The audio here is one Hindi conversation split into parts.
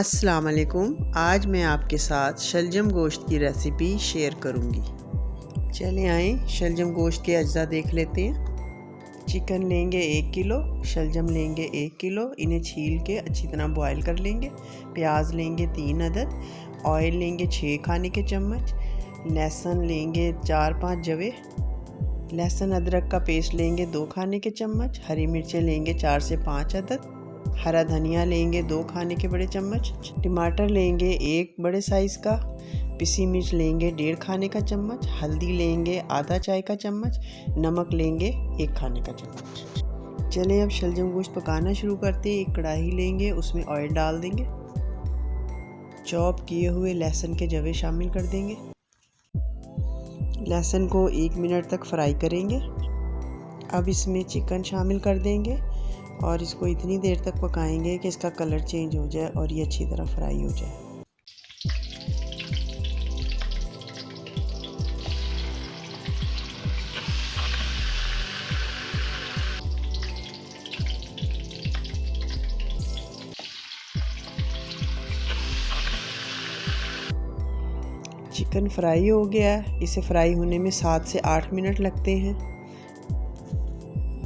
अस्सलाम वालेकुम। आज मैं आपके साथ शलजम गोश्त की रेसिपी शेयर करूंगी। चलें आएँ शलजम गोश्त के अज्जा देख लेते हैं। चिकन लेंगे 1 किलो, शलजम लेंगे 1 किलो। इन्हें छील के अच्छी तरह बॉयल कर लेंगे। प्याज लेंगे 3 अदद, ऑयल लेंगे 6 खाने के चम्मच, लहसुन लेंगे 4-5 जवे, लहसुन अदरक का पेस्ट लेंगे 2 खाने के चम्मच, हरी मिर्चें लेंगे 4 से 5 अदद, हरा धनिया लेंगे 2 खाने के बड़े चम्मच, टमाटर लेंगे 1 बड़े साइज़ का, पिसी मिर्च लेंगे 1.5 खाने का चम्मच, हल्दी लेंगे आधा चाय का चम्मच, नमक लेंगे 1 खाने का चम्मच। चलें अब शलजम गोश्त पकाना शुरू करते हैं। एक कढ़ाई लेंगे, उसमें ऑयल डाल देंगे, चॉप किए हुए लहसुन के जवे शामिल कर देंगे। लहसुन को 1 मिनट तक फ्राई करेंगे। अब इसमें चिकन शामिल कर देंगे और इसको इतनी देर तक पकाएंगे कि इसका कलर चेंज हो जाए और ये अच्छी तरह फ्राई हो जाए। चिकन फ्राई हो गया। इसे फ्राई होने में 7 से 8 मिनट लगते हैं।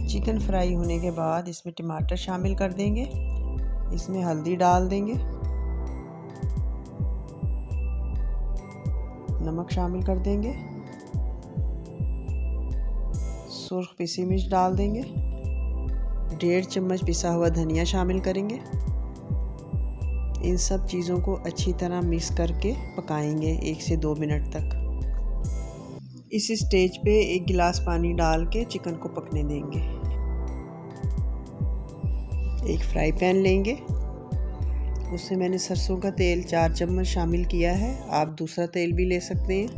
चिकन फ्राई होने के बाद इसमें टमाटर शामिल कर देंगे, इसमें हल्दी डाल देंगे, नमक शामिल कर देंगे, सुर्ख पिसी मिर्च डाल देंगे, 1.5 चम्मच पिसा हुआ धनिया शामिल करेंगे। इन सब चीज़ों को अच्छी तरह मिक्स करके पकाएंगे 1 से 2 मिनट तक। इस स्टेज पे 1 गिलास पानी डाल के चिकन को पकने देंगे। एक फ्राई पैन लेंगे, उससे मैंने सरसों का तेल 4 चम्मच शामिल किया है। आप दूसरा तेल भी ले सकते हैं।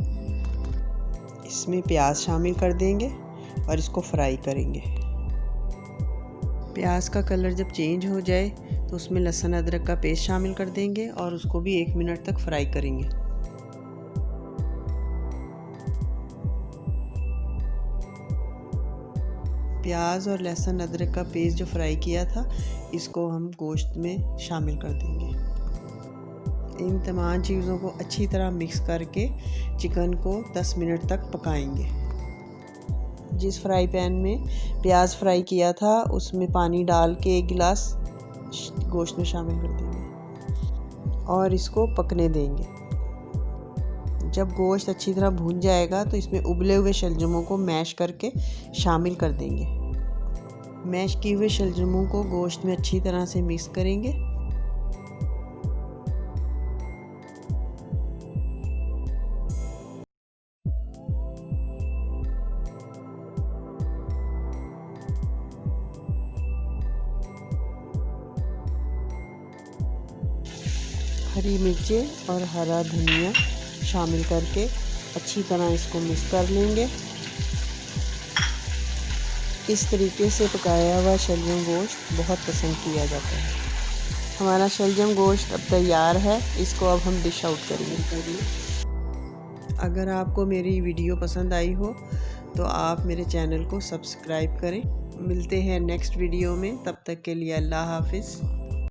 इसमें प्याज शामिल कर देंगे और इसको फ्राई करेंगे। प्याज का कलर जब चेंज हो जाए तो उसमें लहसुन अदरक का पेस्ट शामिल कर देंगे और उसको भी 1 मिनट तक फ्राई करेंगे। प्याज और लहसुन अदरक का पेस्ट जो फ्राई किया था, इसको हम गोश्त में शामिल कर देंगे। इन तमाम चीज़ों को अच्छी तरह मिक्स करके चिकन को 10 मिनट तक पकाएंगे। जिस फ्राई पैन में प्याज फ्राई किया था, उसमें पानी डाल के 1 गिलास गोश्त में शामिल कर देंगे और इसको पकने देंगे। जब गोश्त अच्छी तरह भून जाएगा तो इसमें उबले हुए शलजमों को मैश करके शामिल कर देंगे। मैश किए हुए शलजमों को गोश्त में अच्छी तरह से मिक्स करेंगे। हरी मिर्चें और हरा धनिया शामिल करके अच्छी तरह इसको मिक्स कर लेंगे। इस तरीके से पकाया हुआ शलजम गोश्त बहुत पसंद किया जाता है। हमारा शलजम गोश्त अब तैयार है। इसको अब हम डिश आउट करेंगे। अगर आपको मेरी वीडियो पसंद आई हो तो आप मेरे चैनल को सब्सक्राइब करें। मिलते हैं नेक्स्ट वीडियो में। तब तक के लिए अल्लाह हाफिज़।